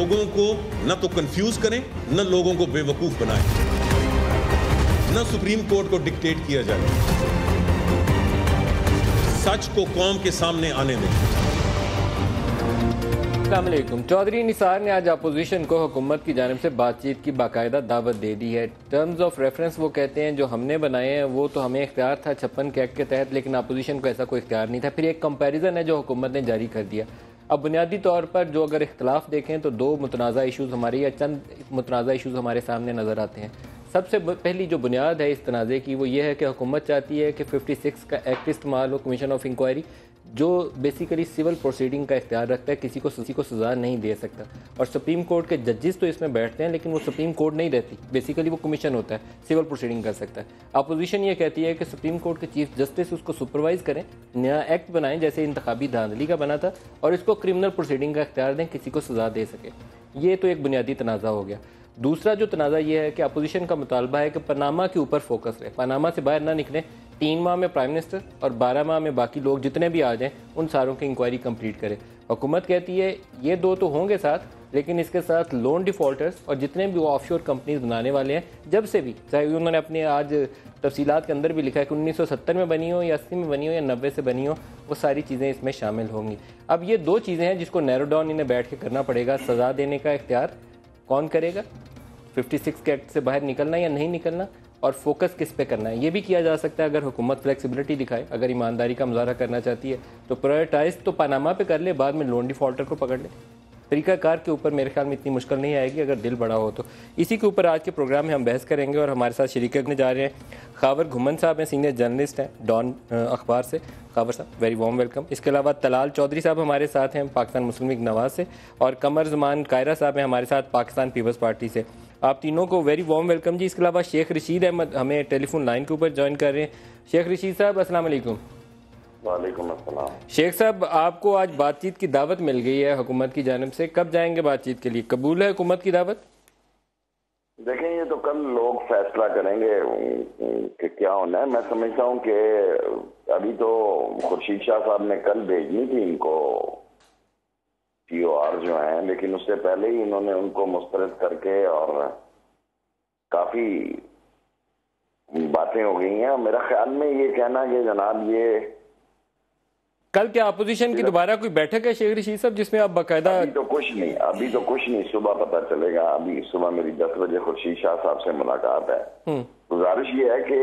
लोगों को न तो कंफ्यूज करें, न लोगों को बेवकूफ बनाएं, न सुप्रीम कोर्ट को डिक्टेट किया जाए। सच को कौम के सामने आने दें। अस्सलाम वालेकुम। चौधरी निसार ने आज अपोजिशन को हुकूमत की जानिब से बातचीत की बाकायदा दावत दे दी है। टर्म्स ऑफ रेफरेंस वो कहते हैं जो हमने बनाए हैं वो तो हमें इख्तियार था 56 के एक्ट के तहत, लेकिन अपोजिशन को ऐसा कोई इख्तियार नहीं था। फिर एक कंपैरिजन है जो हुकूमत ने जारी कर दिया। अब बुनियादी तौर पर जो अगर इख्तलाफ देखें तो दो मुतनाज़ा इशूज़ हमारे या चंद मुतनाज़ा इशूज़ हमारे सामने नज़र आते हैं। सबसे पहली जो बुनियाद है इस तनाज़े की वो ये है कि हुकूमत चाहती है कि 56 का एक्ट इस्तेमाल हो, कमीशन ऑफ इंक्वायरी, जो बेसिकली सिविल प्रोसीडिंग का इख्तियार रखता है, किसी को सज़ा नहीं दे सकता। और सुप्रीम कोर्ट के जजेस तो इसमें बैठते हैं, लेकिन वो सुप्रीम कोर्ट नहीं रहती, बेसिकली वो कमीशन होता है, सिविल प्रोसीडिंग कर सकता है। अपोजिशन ये कहती है कि सुप्रीम कोर्ट के चीफ जस्टिस उसको सुपरवाइज करें, नया एक्ट बनाएं जैसे इंतखाबी धांधली का बना था, और इसको क्रिमिनल प्रोसीडिंग का इख्तियार दें, किसी को सज़ा दे सके। ये तो एक बुनियादी तनाज़ा हो गया। दूसरा जो तनाज़ा ये है कि अपोजिशन का मुतालबा है कि पनामा के ऊपर फोकस रहे, पनामा से बाहर ना निकलें। 3 माह में प्राइम मिनिस्टर और 12 माह में बाकी लोग जितने भी आ जाएं उन सारों की इंक्वायरी कंप्लीट करें। हुकूमत कहती है ये दो तो होंगे साथ, लेकिन इसके साथ लोन डिफ़ॉल्टर्स और जितने भी वो ऑफशोर कंपनीज बनाने वाले हैं, जब से भी, चाहे उन्होंने अपने आज तफसीलात के अंदर भी लिखा है कि 1970 में बनी हो या 80 में बनी हो या 90 से बनी हो, वो सारी चीज़ें इसमें शामिल होंगी। अब ये दो चीज़ें हैं जिसको नैरो डाउन इन्हें बैठ के करना पड़ेगा। सज़ा देने का इख्तियार कौन करेगा, 56 के एक्ट से बाहर निकलना या नहीं निकलना, और फोकस किस पे करना है। ये भी किया जा सकता है अगर हुकूमत फ्लेक्सिबिलिटी दिखाए, अगर ईमानदारी का मुजाहरा करना चाहती है तो प्रायोरिटाइज तो पनामा पे कर ले, बाद में लोन डिफॉल्टर को पकड़ ले। तरीकाकार के ऊपर मेरे ख्याल में इतनी मुश्किल नहीं आएगी अगर दिल बड़ा हो तो। इसी के ऊपर आज के प्रोग्राम में हम बहस करेंगे और हमारे साथ शरीक करने जा रहे हैं खावर घुमन साहब हैं, सीनियर जर्नलिस्ट हैं डॉन अखबार से। खावर साहब वेरी वार्म वेलकम। इसके अलावा तलाल चौधरी साहब हमारे साथ हैं पाकिस्तान मुस्लिम लीग नवाज से, और कमर जमान कायरा साहब हैं हमारे साथ पाकिस्तान पीपल्स पार्टी से। आप तीनों को वेरी वार्म वेलकम जी। इसके अलावा शेख रशीद अहमद हमें टेलीफोन लाइन के ऊपर ज्वाइन कर रहे हैं। शेख रशीद साहब अस्सलाम वालेकुम। वालेकुम अस्सलाम। शेख साहब, आपको आज बातचीत की दावत मिल गई है हुकूमत की जानिब से, कब जाएंगे बातचीत के लिए? कबूल है हुकूमत की दावत? देखें, ये तो कल लोग फैसला करेंगे कि क्या होना है। मैं समझता हूँ कि अभी तो खुर्शीद शाह साहब ने कल भेजनी थी इनको TOR जो है, लेकिन उससे पहले ही इन्होंने उनको मुस्तरद करके और काफी बातें हो गई हैं। मेरा ख्याल में ये कहना कि जनाब ये कल क्या अपोजिशन की दोबारा कोई बैठक है शेख रशीद साहब जिसमें आप बाकायदा? अभी तो कुछ नहीं, सुबह पता चलेगा। अभी सुबह मेरी 10 बजे खुर्शीद शाह साहब से मुलाकात है। गुजारिश ये है कि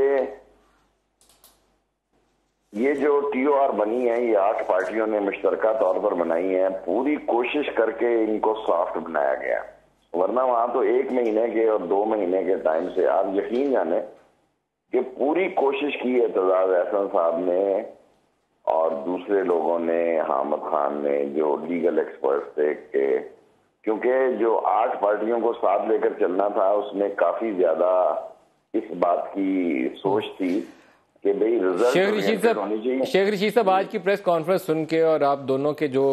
ये जो TOR बनी है, ये 8 पार्टियों ने मुश्तरका तौर पर बनाई है, पूरी कोशिश करके इनको सॉफ्ट बनाया गया, वरना वहां तो 1 महीने के और 2 महीने के टाइम से आप यकीन जाने कि पूरी कोशिश की है एतजाज अहसन साहब ने और दूसरे लोगों ने, हामिद खान ने, जो लीगल एक्सपर्ट्स थे, क्योंकि जो 8 पार्टियों को साथ लेकर चलना था उसमें काफी ज्यादा इस बात की सोच थी कि भाई रिजल्ट होनी चाहिए। शेख रशीद साहब, आज की प्रेस कॉन्फ्रेंस सुन के और आप दोनों के जो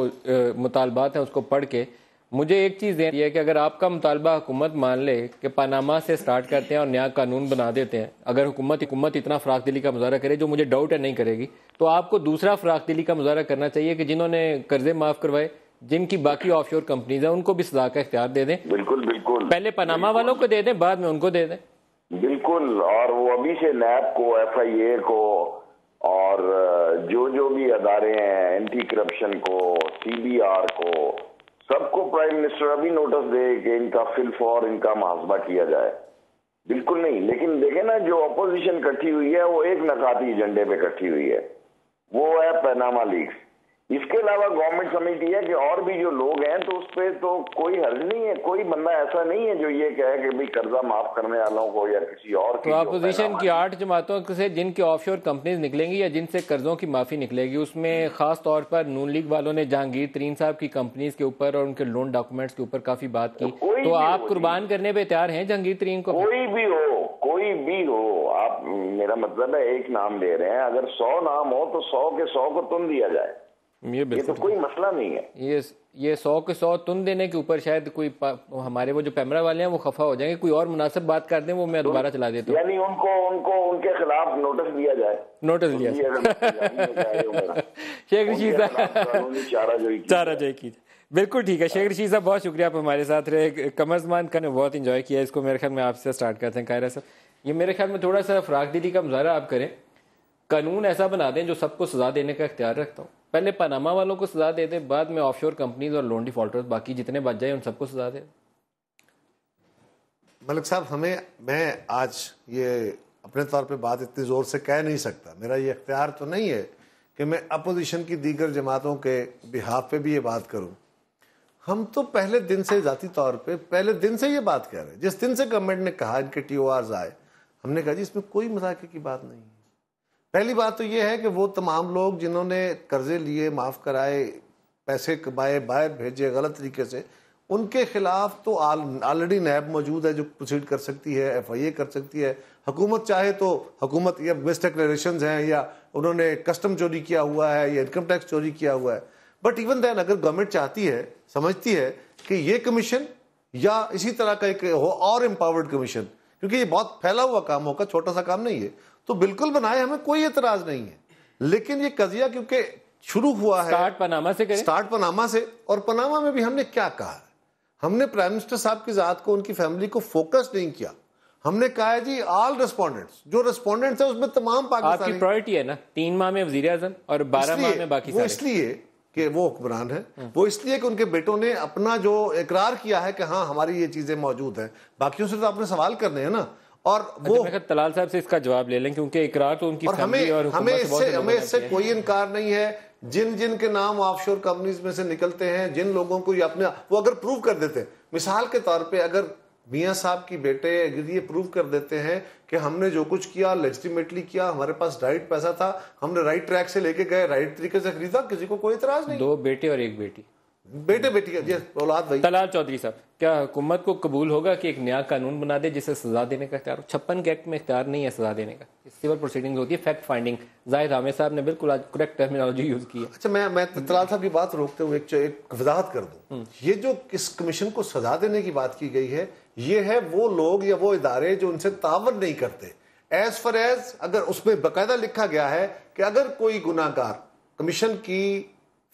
मुतालबात हैं उसको पढ़ के मुझे एक चीज़ ये है कि अगर आपका मुतालबा हुकूमत मान ले कि पनामा से स्टार्ट करते हैं और नया कानून बना देते हैं, अगर हुकूमत इतना फराख दिली का मुजाहरा करे, जो मुझे डाउट है नहीं करेगी, तो आपको दूसरा फराख दिली का मुजाहरा करना चाहिए कि जिन्होंने कर्जे माफ करवाए, जिनकी बाकी ऑफशोर कंपनीज है, उनको भी सजा का इख्तियार दे दें। बिल्कुल बिल्कुल, पहले पनामा वालों को दे दें, बाद में उनको दे दें। बिल्कुल, और वो अभी से नैब को, FIA को और जो भी अदारे हैं, एंटी करप्शन को, CBR को, सबको प्राइम मिनिस्टर अभी नोटिस दे कि इनका फिलफॉर, इनका मुहासबा किया जाए। बिल्कुल नहीं, लेकिन देखे ना जो अपोजिशन इकट्ठी हुई है वो एक नकाती एजेंडे पे इकट्ठी हुई है, वो है पनामा लीक्स। इसके अलावा गवर्नमेंट समझती है कि और भी जो लोग हैं तो उस पर तो कोई हर्ज नहीं है, कोई बंदा ऐसा नहीं है जो ये कहे कि भाई कर्जा माफ करने वालों को या किसी और तो अपोजिशन की 8 जमातों से जिनकी ऑफशोर कंपनीज निकलेंगी या जिनसे कर्जों की माफी निकलेगी, उसमें खास तौर पर नून लीग वालों ने जहांगीर तरीन साहब की कंपनीज के ऊपर और उनके लोन डॉक्यूमेंट्स के ऊपर काफी बात की, तो आप कुर्बान करने पे तैयार हैं जहांगीर तरीन को? कोई भी हो, आप, मेरा मतलब है एक नाम ले रहे हैं, अगर 100 नाम हो तो 100 के 100 को तुम दिया जाए, ये तो कोई मसला नहीं है। ये 100 के 100 तुन देने के ऊपर शायद कोई हमारे वो जो पैमरा वाले हैं वो खफा हो जाएंगे, कोई और मुनासिब बात कर दें वो मैं दोबारा चला देता हूँ। यानी उनको उनके खिलाफ नोटिस दिया जाए, शेख रशीद साहब चाराजोई की। बिल्कुल ठीक है। शेख रशीद साहब बहुत शुक्रिया, आप हमारे साथ रहे। कमर ज़मान का ने बहुत इंजॉय किया इसको। मेरे ख्याल में आपसे स्टार्ट करते हैं कायरा साहब। ये मेरे ख्याल में थोड़ा सा फराक दिली का मुजाहरा आप करें, कानून ऐसा बना दें जो सबको सजा देने का इख्तियार रखता हूँ। पहले पनामा वालों को सजा दे दें, बाद में ऑफशोर कंपनीज और लोन डिफॉल्टर्स बाकी जितने बच जाए उन सबको सजा दे। मलिक साहब, मैं आज ये अपने तौर पे बात इतनी ज़ोर से कह नहीं सकता, मेरा ये इख्तियार तो नहीं है कि मैं अपोजिशन की दीगर जमातों के बिहाफ पे भी ये बात करूं। हम तो पहले दिन से ज़ाती तौर पे पहले दिन से ये बात कह रहे हैं। जिस दिन से गवर्नमेंट ने कहा इनके TORs आए, हमने कहा जी इसमें कोई मजाके की बात नहीं है। पहली बात तो ये है कि वो तमाम लोग जिन्होंने कर्जे लिए, माफ़ कराए, पैसे कमाए, बाहर भेजे गलत तरीके से, उनके खिलाफ तो ऑलरेडी नैब मौजूद है जो प्रोसीड कर सकती है, FIA कर सकती है। हुकूमत चाहे तो हुकूमत या मिस डिक्लेरेशंस हैं या उन्होंने कस्टम चोरी किया हुआ है या इनकम टैक्स चोरी किया हुआ है, बट इवन देन अगर गवर्नमेंट चाहती है, समझती है कि ये कमीशन या इसी तरह का एक हो और एम्पावर्ड कमीशन, क्योंकि ये बहुत फैला हुआ काम होगा, छोटा सा काम नहीं है, तो बिल्कुल बनाए, हमें कोई एतराज नहीं है। लेकिन ये कजिया क्योंकि शुरू हुआ है स्टार्ट पनामा से करें, स्टार्ट पनामा से, और पनामा में भी हमने क्या कहा, हमने प्राइम मिनिस्टर साहब की जात को, उनकी फैमिली को फोकस नहीं किया। हमने कहा है जी ऑल रेस्पोंडेंट्स, जो रेस्पोंडेंट्स है उसमें तमाम पाकिस्तानी। आपकी प्रायोरिटी है ना 3 माह में वजीर आजम और 12 माह में बाकी सारे। इसलिए कि वो हुक्मरान है, वो इसलिए कि उनके बेटों ने अपना जो इकरार किया है कि हाँ हमारी ये चीजें मौजूद हैं, बाकियों से तो आपने सवाल करने हैं ना। और वो तलाल साहब से इसका जवाब ले लें, क्योंकि इकरार तो उनकी फैमिली और हमें इससे कोई इनकार नहीं है। जिन के नाम ऑफशोर कंपनीज में से निकलते हैं, जिन लोगों को ये अपने वो अगर प्रूव कर देते हैं, मिसाल के तौर पे अगर मियां साहब की बेटे अगर ये प्रूव कर देते हैं कि हमने जो कुछ किया लेजिटिमेटली किया, हमारे पास राइट पैसा था, हमने राइट ट्रैक से लेके गए, राइट तरीके से खरीदा, किसी को कोई इतराज नहीं। 2 बेटे और 1 बेटी, बेटे बेटी का औलाद भाई। तलाल चौधरी साहब, क्या हुकूमत को कबूल होगा कि एक नया कानून बना दे जिसे सजा देने का इख्तियार हो? 56 के एक्ट में इख्तियार नहीं है सजा देने का, सिविल प्रोसीडिंग्स होती है, फैक्ट फाइंडिंग। जाहिद आमिर साहब ने बिल्कुल आज करेक्ट टर्मिनोलॉजी यूज की है। अच्छा, मैं तलाल साहब की बात रोकते हुए एक वजाहत कर दूं। ये जो इस कमीशन को सजा देने की बात की गई है, ये है वो लोग या वो इदारे जो उनसे तावन नहीं करते। एज फॉर एज अगर उसमें बाकायदा लिखा गया है कि अगर कोई गुनाहगार कमीशन की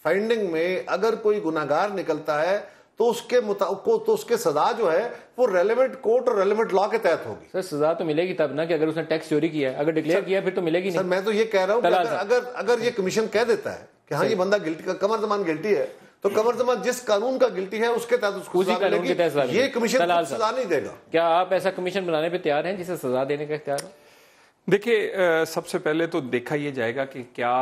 फाइंडिंग में अगर कोई गुनाहगार निकलता है तो उसके सजा जो है वो रेलेवेंट कोर्ट और रेलेवेंट लॉ के तहत होगी। सर सजा तो मिलेगी तब ना कि अगर उसने टैक्स चोरी किया है, अगर डिक्लेयर किया फिर तो मिलेगी नहीं। सर मैं तो ये कह रहा हूँ कि अगर ये कमीशन कह देता है कि हाँ ये बंदा गिल्टी, कमर ज़मान गिल्टी है, तो कमर ज़मान जिस कानून का गिल्टी है उसके तहत उसको उसी कानून के तहत ये कमीशन सजा नहीं देगा। क्या आप ऐसा कमीशन बनाने पर तैयार हैं जिसे सजा देने का इख्तियार हो? देखिए, सबसे पहले तो देखा यह जाएगा कि क्या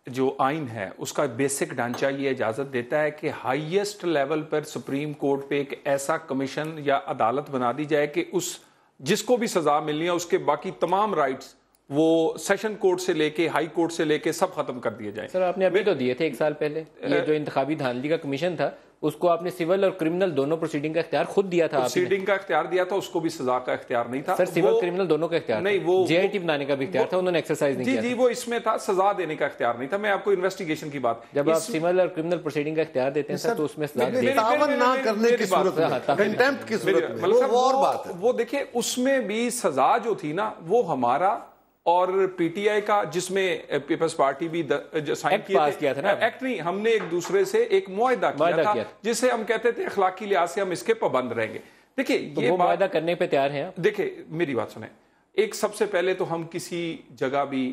जो आइन है उसका बेसिक ढांचा ये इजाजत देता है कि हाईएस्ट लेवल पर सुप्रीम कोर्ट पे एक ऐसा कमीशन या अदालत बना दी जाए कि उस जिसको भी सजा मिलनी है उसके बाकी तमाम राइट्स वो सेशन कोर्ट से लेके हाई कोर्ट से लेके सब खत्म कर दिए जाए। सर आपने अभी तो दिए थे 1 साल पहले, ये जो इंतखाबी धांधली का कमीशन था उसको आपने सिविल और क्रिमिनल दोनों प्रोसीडिंग का इख्तियार खुद दिया था। प्रोसीडिंग का इख्तियार दिया था, उसको भी सजा का इख्तियार नहीं था। सर सिविल क्रिमिनल दोनों का इख्तियार नहीं, वो JIT बनाने का भी इख्तियार था, उन्होंने एक्सरसाइज नहीं किया। जी, वो इसमें था, सजा देने का इख्तियार नहीं था। मैं आपको इन्वेस्टिगेशन की बात, जब आप सिविल और क्रिमिनल प्रोसीडिंग का इख्तियार देते हैं सर तो उसमें तावन ना करने की सूरत में, कंटेम्प्ट की सूरत में वो और बात है। वो देखिए उसमें भी सजा जो थी ना वो हमारा और PTI का, जिसमें पीपल्स पार्टी भी साइन किया था ना, एक्ट नहीं, हमने एक दूसरे से एक मुआहदा किया था जिसे हम कहते थे अखलाकी लिहाज से हम इसके पाबंद रहेंगे। देखिए तो ये मुआहदा करने पे तैयार हैं? देखिए मेरी बात सुने, एक सबसे पहले तो हम किसी जगह भी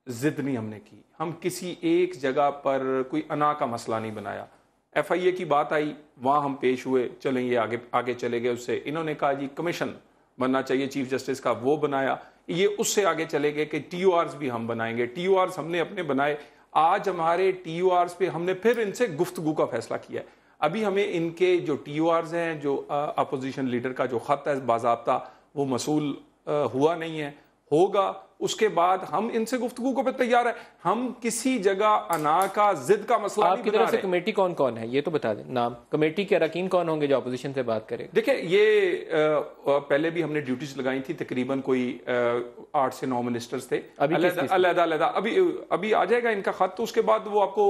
जिद नहीं हमने की, हम किसी एक जगह पर कोई अना का मसला नहीं बनाया। FIA की बात आई, वहां हम पेश हुए, चलें ये आगे चले गए। उससे इन्होंने कहा जी कमीशन बनना चाहिए चीफ जस्टिस का, वो बनाया। ये उससे आगे चले गए कि TORs भी हम बनाएंगे। TORs हमने अपने बनाए। आज हमारे TORs पे हमने फिर इनसे गुफ्तगू का फैसला किया है। अभी हमें इनके जो TORs हैं, जो अपोजिशन लीडर का जो खत है बाज़ाब्ता, वो मसूल हुआ नहीं है, होगा। उसके बाद हम इनसे गुफ्तगू को पे तैयार है। हम किसी जगह अना का जिद का मसला नहीं बना रहे। आपकी तरफ से कमेटी कौन कौन है ये तो बता दें, नाम कमेटी के अरकान कौन होंगे जो अपोजिशन से बात करेंगे? देखिए ये पहले भी हमने ड्यूटीज लगाई थी, तकरीबन कोई 8 से 9 मिनिस्टर्स थे अलग-अलग। अभी आ जाएगा इनका खत, तो उसके बाद वो आपको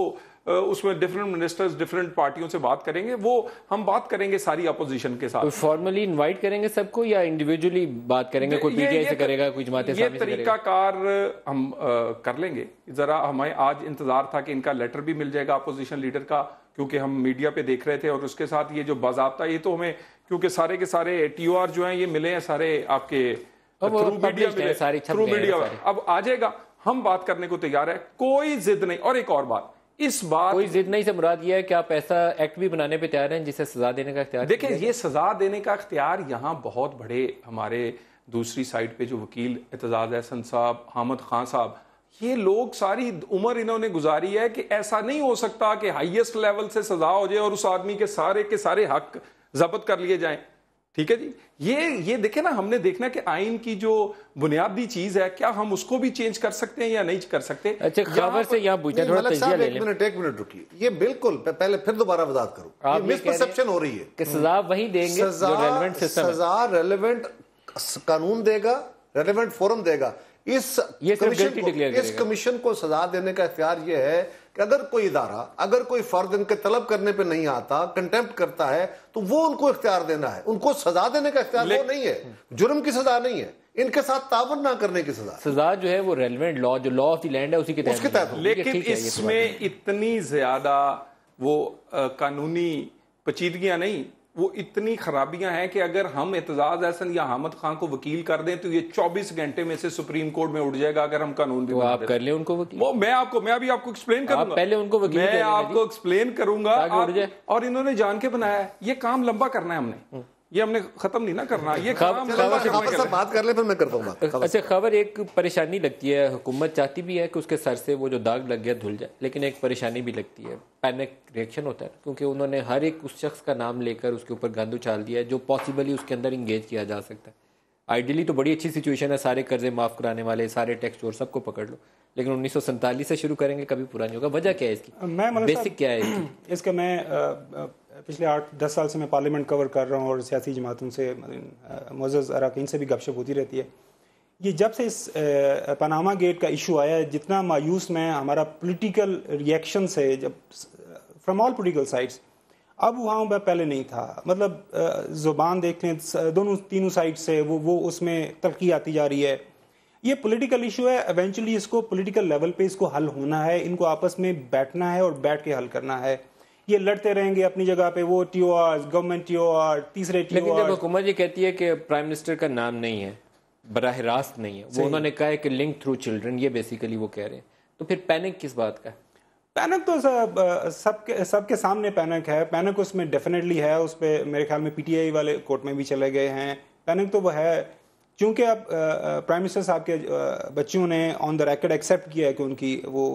उसमें डिफरेंट मिनिस्टर्स डिफरेंट पार्टियों से बात करेंगे। वो हम बात करेंगे सारी अपोजिशन के साथ। फॉर्मली इनवाइट करेंगे सबको या इंडिविजुअली बात करेंगे? कोई PTI से करेगा, कोई जमात इस्लामी से करेगा? कार हम कर लेंगे। जरा हमें आज इंतजार था कि इनका लेटर भी मिल जाएगा अपोजिशन लीडर का, क्योंकि हम मीडिया पे देख रहे थे और उसके साथ ये जो बाज़ाब्ता, ये तो हमें क्योंकि सारे के सारे TOR जो हैं ये मिले हैं सारे आपके थ्रू मीडिया मिले, थ्रू मीडिया, अब आ जाएगा, हम बात करने को तैयार है, कोई जिद नहीं। और एक और बात, इस बात कोई जिद नहीं से मुराद ये है कि आप ऐसा एक्ट भी बनाने पे तैयार हैं जिसे सजा देने का इख्तियार। देखिए, ये सजा देने का इख्तियार यहाँ बहुत बड़े हमारे दूसरी साइड पे जो वकील एतजाज एहसन साहब, हामिद खान साहब, ये लोग सारी उम्र इन्होंने गुजारी है कि ऐसा नहीं हो सकता कि हाईएस्ट लेवल से सजा हो जाए और उस आदमी के सारे हक जब्त कर लिए जाएं। ठीक है जी, ये देखे ना, हमने देखना कि आइन की जो बुनियादी चीज है क्या हम उसको भी चेंज कर सकते हैं या नहीं कर सकते। अच्छा, खबर से यहाँ पूछा थोड़ा तजिया ले लें। एक मिनट रुकिए, ये बिल्कुल पहले फिर दोबारा वजाहत करूं, ये मिसपरसेप्शन हो रही है कि सजा वही देंगे जो रेलेवेंट सिस्टम है। सजा रेलेवेंट कानून देगा, रेलेवेंट फोरम देगा। इस कमीशन को सजा देने का इख्तियार यह है कि अगर कोई इदारा, अगर कोई फर्द इनके तलब करने पे नहीं आता, कंटेम्प्ट करता है, तो वो उनको इख्तियार देना है, उनको सजा देने का इख्तियार वो नहीं है, जुर्म की सजा नहीं है, इनके साथ तावन ना करने की सजा जो है वो रेलेवेंट लॉ, जो लॉ ऑफ द लैंड है, उसी के तहत। लेकिन इसमें इतनी ज्यादा वो कानूनी पेचीदगियां नहीं, वो इतनी खराबियां हैं कि अगर हम एतजाज एहसन या हामिद खान को वकील कर दें तो ये 24 घंटे में से सुप्रीम कोर्ट में उठ जाएगा। अगर हम कानून भी आप कर ले उनको वकील, वो मैं अभी आपको एक्सप्लेन करूंगा, पहले उनको वकील, मैं आपको एक्सप्लेन करूंगा। और इन्होंने जान के बनाया है, ये काम लंबा करना है हमने, ये हमने खत्म नहीं ना करना, ये काम बात कर ले फिर मैं करता हूँ। अच्छा, खबर एक परेशानी लगती है, हुकूमत चाहती भी है कि उसके सर से वो जो दाग लग गया धुल जाए, लेकिन एक परेशानी भी लगती है, पैनिक रिएक्शन होता है, क्योंकि उन्होंने हर एक उस शख्स का नाम लेकर उसके ऊपर गंद उछाल दिया है जो पॉसिबली उसके अंदर इंगेज किया जा सकता है। आइडियली तो बड़ी अच्छी सिचुएशन है, सारे कर्जे माफ कराने वाले, सारे टैक्स चोर, सबको पकड़ लो, लेकिन 1947 से शुरू करेंगे कभी पूरा नहीं होगा। वजह क्या है इसकी, बेसिक क्या है इसकी? इसका मैं पिछले 8-10 साल से मैं पार्लियामेंट कवर कर रहा हूँ और सियासी जमातों से, मुअज़्ज़ज़ अरकान से भी गपशप होती रहती है। ये जब से इस पनामा गेट का इशू आया है, जितना मायूस मैं हमारा पॉलिटिकल रिएक्शन से, जब फ्रॉम ऑल पॉलिटिकल साइड्स, अब वहाँ मैं पहले नहीं था, मतलब ज़ुबान देख लें दोनों तीनों साइड से वो उसमें तरक्की आती जा रही है। ये पॉलिटिकल इशू है, इवेंचुअली इसको पॉलिटिकल लेवल पे इसको हल होना है, इनको आपस में बैठना है और बैठ के हल करना है। ये लड़ते रहेंगे अपनी जगह पे, वो TOR, गवर्नमेंट TOR, तीसरे TOR। लेकिन जब हुकूमत ये कहती है कि प्राइम मिनिस्टर का नाम नहीं है, बराह रास्त नहीं है, वो उन्होंने कहा है कि लिंक थ्रू चिल्ड्रन, ये बेसिकली वो कह रहे हैं, तो फिर पैनिक किस बात का? पैनिक तो सबके सामने पैनिक है, पैनिक उसमें डेफिनेटली है, उस पर मेरे ख्याल में PTI वाले कोर्ट में भी चले गए हैं, पैनिक तो वो है, क्योंकि अब प्राइम मिनिस्टर साहब के बच्चों ने ऑन द रिकॉर्ड एक्सेप्ट किया है कि उनकी वो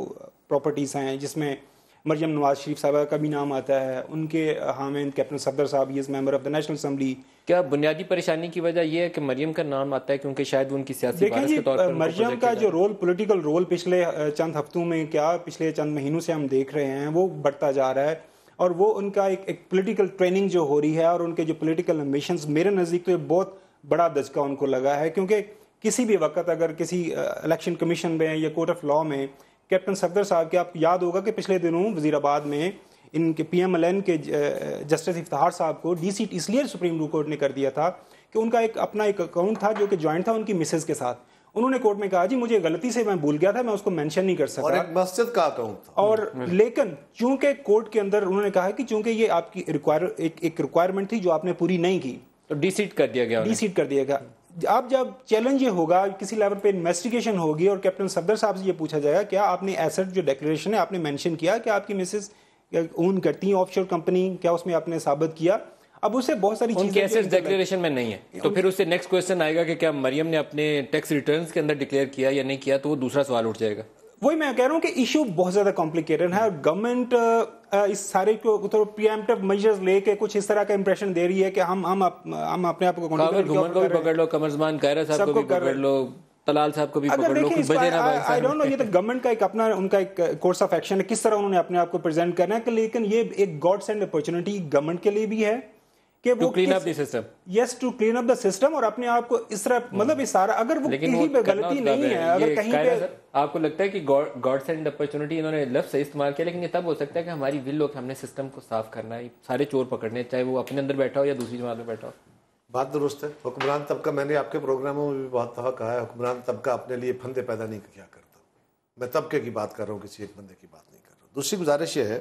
प्रॉपर्टीज़ हैं जिसमें मरियम नवाज शरीफ साहबा का भी नाम आता है, उनके हामिद कैप्टन सफदर साहब, he is member of the national assembly. क्या बुनियादी परेशानी की वजह यह है कि मरियम का नाम आता है क्योंकि शायद वो उनकी सियासी वारिस के तौर पर मरियम का जो रोल, पॉलिटिकल रोल पिछले चंद हफ्तों में, क्या पिछले चंद महीनों से हम देख रहे हैं, वो बढ़ता जा रहा है, और वो उनका एक पॉलिटिकल ट्रेनिंग जो हो रही है और उनके जो पॉलिटिकल एम्बिशंस, मेरे नज़दीक तो ये बहुत बड़ा दचका उनको लगा है, क्योंकि किसी भी वक्त अगर किसी इलेक्शन कमीशन में या कोर्ट ऑफ लॉ में कैप्टन सफदर साहब के, आप याद होगा कि पिछले दिनों वजीराबाद में इनके PMLN के जस्टिस इफ्तिखार साहब को डीसीट इसलिए सुप्रीम कोर्ट ने कर दिया था कि उनका अपना एक अकाउंट था जो कि ज्वाइंट था उनकी मिसेज के साथ। उन्होंने कोर्ट में कहा जी मुझे गलती से मैं भूल गया था, मैं उसको मेंशन नहीं कर सका, और एक मस्जिद का अकाउंट था। और लेकिन चूंकि कोर्ट के अंदर उन्होंने कहा कि चूंकि ये आपकी एक रिक्वायरमेंट थी जो आपने पूरी नहीं की, तो डीसीट कर दिया गया। अब जब चैलेंज ये होगा, किसी लेवल पे इन्वेस्टिगेशन होगी और कैप्टन सफदर साहब से ये पूछा जाएगा क्या आपने एसेट जो डिक्लेरेशन है आपने मेंशन किया कि आपकी मिसेस ओन करती हैं ऑफशोर कंपनी, क्या उसमें आपने साबित किया? अब उससे बहुत सारी चीजें एसेट डिक्लेरेशन में नहीं है, तो फिर उससे नेक्स्ट क्वेश्चन आएगा कि क्या मरियम ने अपने टैक्स रिटर्न्स के अंदर डिक्लेयर किया या नहीं किया, तो वो दूसरा सवाल उठ जाएगा। वही मैं कह रहा हूँ कि इशू बहुत ज्यादा कॉम्प्लिकेटेड है और गवर्नमेंट इस सारे को तो प्रीएम्प्टिव मेजर्स लेके कुछ इस तरह का इंप्रेशन दे रही है कि हम अपने आप को पकड़ लो, कमरजमान कायरा साहब को भी पकड़ लो, तलाल साहब को भी पकड़ लो, कुछ बचे ना। आई डोंट नो, ये तो गवर्नमेंट का एक अपना उनका एक कोर्स ऑफ एक्शन है, किस तरह उन्होंने अपने आप को प्रेजेंट करना है, लेकिन ये एक गॉड सेंड अपॉर्चुनिटी गवर्नमेंट के लिए भी है कि वो clean up the system, yes, to clean up the system, और अपने आप को इस तरह, मतलब इस सारा, अगर वो कहीं पे गलती नहीं है, अगर कहीं पे आपको लगता है कि गॉड सेंड अपॉर्चुनिटी इन्होंने लफ्ज से इस्तेमाल किया, लेकिन ये तब हो सकता है कि हमारी विल हो कि हमने सिस्टम को साफ करना है, सारे चोर पकड़ने, चाहे वो अपने अंदर बैठा हो या दूसरी जमात में बैठा हो। बात दुरुस्त है। हुक्मरान तबका, मैंने आपके प्रोग्रामों में भी बहुत दफा कहा है, हुक्मरान तबका अपने लिए फंदे पैदा नहीं किया करता। मैं तबके की बात कर रहा हूँ, किसी एक बंदे की बात नहीं कर रहा हूँ। दूसरी गुजारिश ये है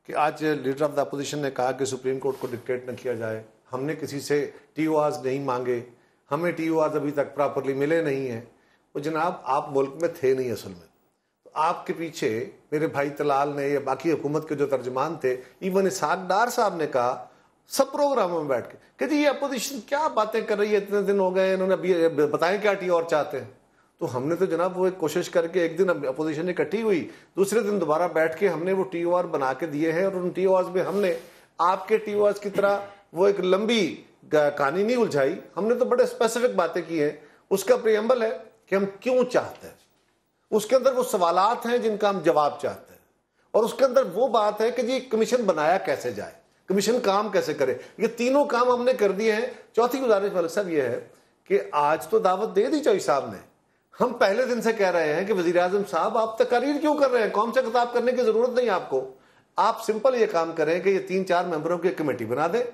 कि आज लीडर ऑफ द अपोजिशन ने कहा कि सुप्रीम कोर्ट को डिक्टेट न किया जाए, हमने किसी से TORs नहीं मांगे, हमें TORs अभी तक प्रॉपरली मिले नहीं हैं। वो जनाब आप मुल्क में थे नहीं असल में, तो आपके पीछे मेरे भाई तलाल ने या बाकी हुकूमत के जो तर्जमान थे, इवन इसहाक डार साहब ने कहा सब प्रोग्रामों में बैठ के कि जी ये अपोजिशन क्या बातें कर रही है, इतने दिन हो गए इन्होंने अभी बताएं क्या TOR चाहते हैं। तो हमने तो जनाब वो एक कोशिश करके एक दिन अपोजिशन इकट्ठी हुई, दूसरे दिन दोबारा बैठ के हमने वो TOR बना के दिए हैं और उन TORs में हमने आपके TORs की तरह वो एक लंबी कहानी नहीं उलझाई, हमने तो बड़े स्पेसिफिक बातें की हैं। उसका प्रियम्बल है कि हम क्यों चाहते हैं, उसके अंदर वो सवालात हैं जिनका हम जवाब चाहते हैं, और उसके अंदर वो बात है कि जी कमीशन बनाया कैसे जाए, कमीशन काम कैसे करे। ये तीनों काम हमने कर दिए हैं। चौथी गुजारिश मलिक साहब ये है कि आज तो दावत दे दी चौधरी साहब ने, हम पहले दिन से कह रहे हैं कि वजीर आजम साहब आप तकारीर क्यों कर रहे हैं, कौम से खिताब करने की जरूरत नहीं आपको, आप सिंपल ये काम करें कि ये 3-4 मेंबरों की कमेटी बना दें।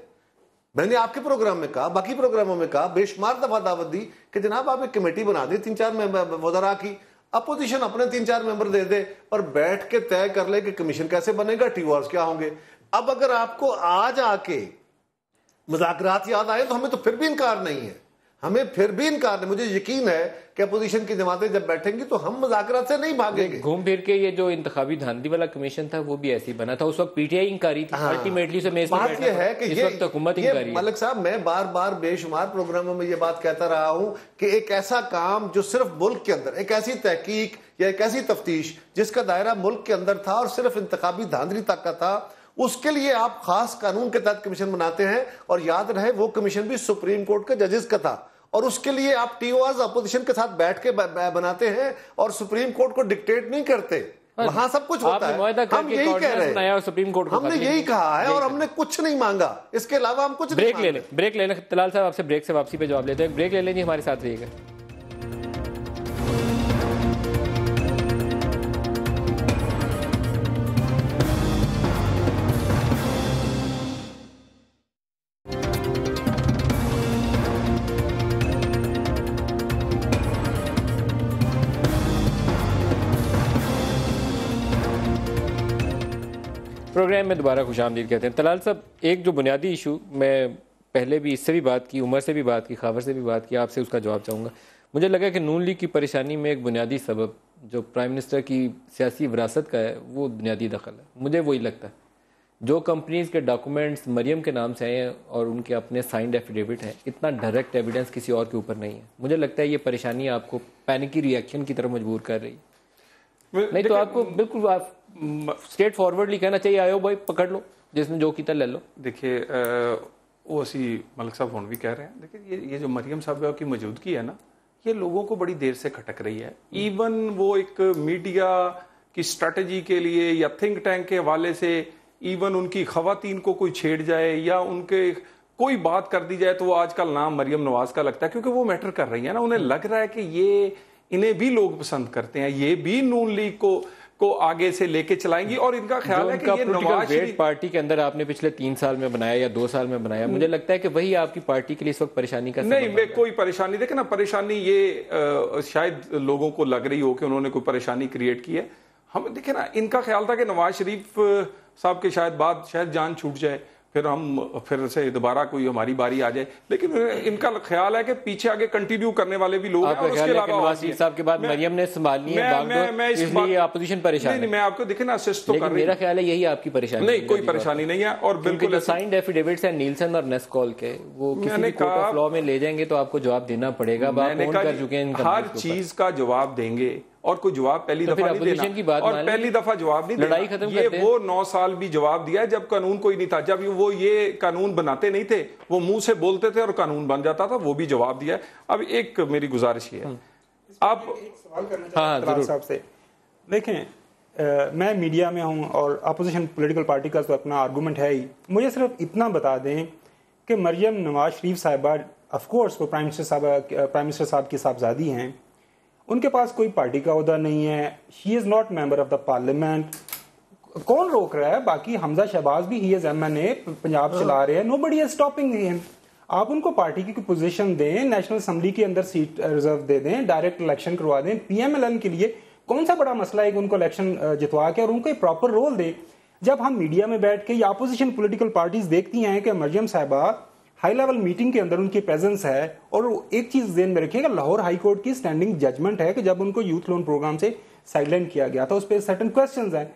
मैंने आपके प्रोग्राम में कहा, बाकी प्रोग्रामों में कहा, बेशुमार दफा दावत दी कि जनाब आप एक कमेटी बना दें 3-4 वज़रा की, अपोजिशन अपने 3-4 मेंबर दे दे और बैठ के तय कर ले कि कमीशन कैसे बनेगा, TORs क्या होंगे। अब अगर आपको आज आके मुज़ाकरात याद आए तो हमें तो फिर भी इनकार नहीं है, हमें फिर भी इनकार नहीं। मुझे यकीन है कि अपोजिशन की जमातें जब बैठेंगी तो हम मुज़ाकरात से नहीं भागेंगे। घूम फिर के ये जो इंतखाबी धांधली वाला कमीशन था वो भी ऐसे ही बना था, उस वक्त PTI इंकारी थी, अल्टीमेटली से बात ये है कि इस वक्त हुकूमत इंकारी है। मलिक साहब मैं बार बार बेशुमार प्रोग्रामों में ये बात कहता रहा हूं कि एक ऐसा काम जो सिर्फ मुल्क के अंदर, एक ऐसी तहकीक या एक ऐसी तफ्तीश जिसका दायरा मुल्क के अंदर था और सिर्फ इंतखाबी धांधली तक का था, उसके लिए आप खास कानून के तहत कमीशन बनाते हैं। और याद रहे वो कमीशन भी सुप्रीम कोर्ट के जजेस का था, और उसके लिए आप TORs अपोजिशन के साथ बैठ के बनाते हैं और सुप्रीम कोर्ट को डिक्टेट नहीं करते। वहां सब कुछ होता है, हम यही कह रहे हैं, सुप्रीम कोर्ट हमने यही कहा है और हमने कुछ नहीं मांगा, इसके अलावा हम कुछ ब्रेक ले लें। तलाल साहब आपसे ब्रेक से वापसी पे जवाब लेते हैं, ब्रेक ले लेंगे, हमारे साथ रहिएगा। प्रोग्राम में दोबारा खुशामदीद कहते हैं। तलाल साहब, एक जो बुनियादी इशू मैं पहले भी इससे भी बात की, उमर से भी बात की, खावर से भी बात की, आपसे उसका जवाब चाहूँगा। मुझे लगा कि नून लीग की परेशानी में एक बुनियादी सबब जो प्राइम मिनिस्टर की सियासी विरासत का है वो बुनियादी दखल है। मुझे वही लगता है जो कंपनीज़ के डॉक्यूमेंट्स मरियम के नाम से आए हैं और उनके अपने साइंड एफिडेविट हैं, इतना डायरेक्ट एविडेंस किसी और के ऊपर नहीं है। मुझे लगता है ये परेशानी आपको पैनिकी रिएक्शन की तरफ मजबूर कर रही है। नहीं तो आपको बिल्कुल आप स्ट्रेट फॉरवर्डली कहना चाहिए, आयो भाई पकड़ लो, जिसने जो कीता ले लो। देखिए वो असी मलिक साहब हुण भी कह रहे हैं, देखिए ये जो मरियम साहब की मौजूदगी है ना, ये लोगों को बड़ी देर से खटक रही है। इवन वो एक मीडिया की स्ट्रेटजी के लिए या थिंक टैंक के हवाले से इवन उनकी खवातीन को कोई छेड़ जाए या उनके कोई बात कर दी जाए तो वो आजकल नाम मरियम नवाज का लगता है, क्योंकि वो मैटर कर रही है ना। उन्हें लग रहा है कि ये इन्हें भी लोग पसंद करते हैं, ये भी नून लीग को आगे से लेके चलाएंगी। और इनका ख्याल है कि ये नवाज शरीफ पार्टी के अंदर आपने पिछले 3 साल में बनाया या 2 साल में बनाया, मुझे लगता है कि वही आपकी पार्टी के लिए इस वक्त परेशानी का नहीं, मैं कोई परेशानी देखे ना, परेशानी ये शायद लोगों को लग रही हो कि उन्होंने कोई परेशानी क्रिएट की है। हम देखे ना, इनका ख्याल था कि नवाज शरीफ साहब के शायद जान छूट जाए, फिर से दोबारा कोई हमारी बारी आ जाए, लेकिन इनका ख्याल है कि पीछे आगे कंटिन्यू करने वाले भी लोग हैं। और उसके अलावा नवाज शरीफ साहब के बाद मरियम ने संभालनी है, इसलिए अपोजिशन परेशान है। मैं आपको देखे ना असिस्ट तो कर रही, मेरा ख्याल है यही आपकी परेशानी नहीं, कोई परेशानी नहीं है। और बिल्कुल साइंड एफिडेविट्स हैं नीलसन और नेस्कॉल के, वो किसी भी कोर्ट ऑफ लॉ में ले जाएंगे तो आपको जवाब देना पड़ेगा। मैंने कहा हर चीज का जवाब देंगे और कोई जवाब पहली दफा नहीं देना, और पहली दफा जवाब नहीं लड़ाई देना। खत्म ये वो 9 साल भी जवाब दिया है जब कानून कोई नहीं था, जब वो ये कानून बनाते नहीं थे, वो मुंह से बोलते थे और कानून बन जाता था, वो भी जवाब दिया है। अब एक मेरी गुजारिश है, आप एक सवाल करना चाहता हूं साहब से। देखें, मैं मीडिया में हूं और अपोजिशन पॉलिटिकल पार्टी का तो अपना आर्गूमेंट है ही। मुझे सिर्फ इतना बता दें कि मरियम नवाज शरीफ साहिबा ऑफ कोर्स वो प्राइम मिनिस्टर साहब की साहबजादी हैं, उनके पास कोई पार्टी का ओहदा नहीं है, she is not member of the parliament. कौन रोक रहा है? बाकी हमजा शहबाज भी ही इज MNA, पंजाब चला रहे हैं, नोबडी इज स्टॉपिंग हिम। आप उनको पार्टी की पोजीशन दें, नेशनल असेंबली के अंदर सीट रिजर्व दे दें, डायरेक्ट इलेक्शन करवा दें। PMLN के लिए कौन सा बड़ा मसला है कि उनको इलेक्शन जितवा के और उनको एक प्रॉपर रोल दें। जब हम मीडिया में बैठ के या अपोजिशन पॉलिटिकल पार्टीज देखती हैं कि मरियम साहिबा हाई लेवल मीटिंग के अंदर उनकी प्रेजेंस है, और एक चीज ध्यान में रखिएगा, लाहौर हाई कोर्ट की स्टैंडिंग जजमेंट है कि जब उनको यूथ लोन प्रोग्राम से साइडलाइन किया गया था, उस पर सर्टेन क्वेश्चंस हैं।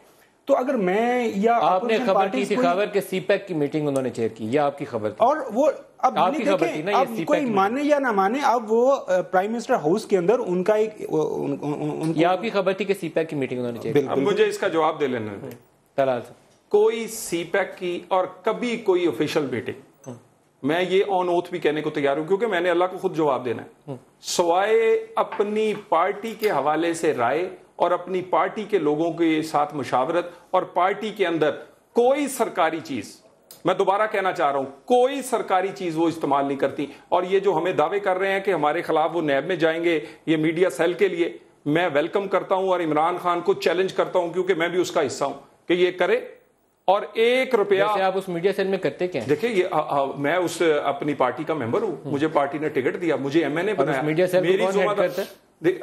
तो अगर मैं या आपने खबर की थी, खबर के सीपैक की मीटिंग उन्होंने चेयर की, या आपकी खबर थी? और वो अब आपकी खबर थी ना, अब कोई माने या ना माने, अब वो प्राइम मिनिस्टर हाउस के अंदर उनका एक या आपकी खबर थी कि सीपैक की मीटिंग उन्होंने चेयर की? अब मुझे इसका जवाब दे लेना है। तलाल साहब, कोई सीपैक की और कभी कोई ऑफिशियल मीटिंग, मैं ये ऑन ओथ भी कहने को तैयार हूं क्योंकि मैंने अल्लाह को खुद जवाब देना है, सवाए अपनी पार्टी के हवाले से राय और अपनी पार्टी के लोगों के साथ मुशावरत और पार्टी के अंदर कोई सरकारी चीज, मैं दोबारा कहना चाह रहा हूं, कोई सरकारी चीज वो इस्तेमाल नहीं करती। और ये जो हमें दावे कर रहे हैं कि हमारे खिलाफ वो नैब में जाएंगे ये मीडिया सेल के लिए, मैं वेलकम करता हूं और इमरान खान को चैलेंज करता हूं क्योंकि मैं भी उसका हिस्सा हूं कि ये करे। और 1 रुपया आप उस मीडिया सेल में करते क्या? देखिए ये मैं उस अपनी पार्टी का मेंबर हूं, मुझे पार्टी ने टिकट दिया, मुझे एमएनए बनाया। मीडिया सेल को कौन हेड करता है?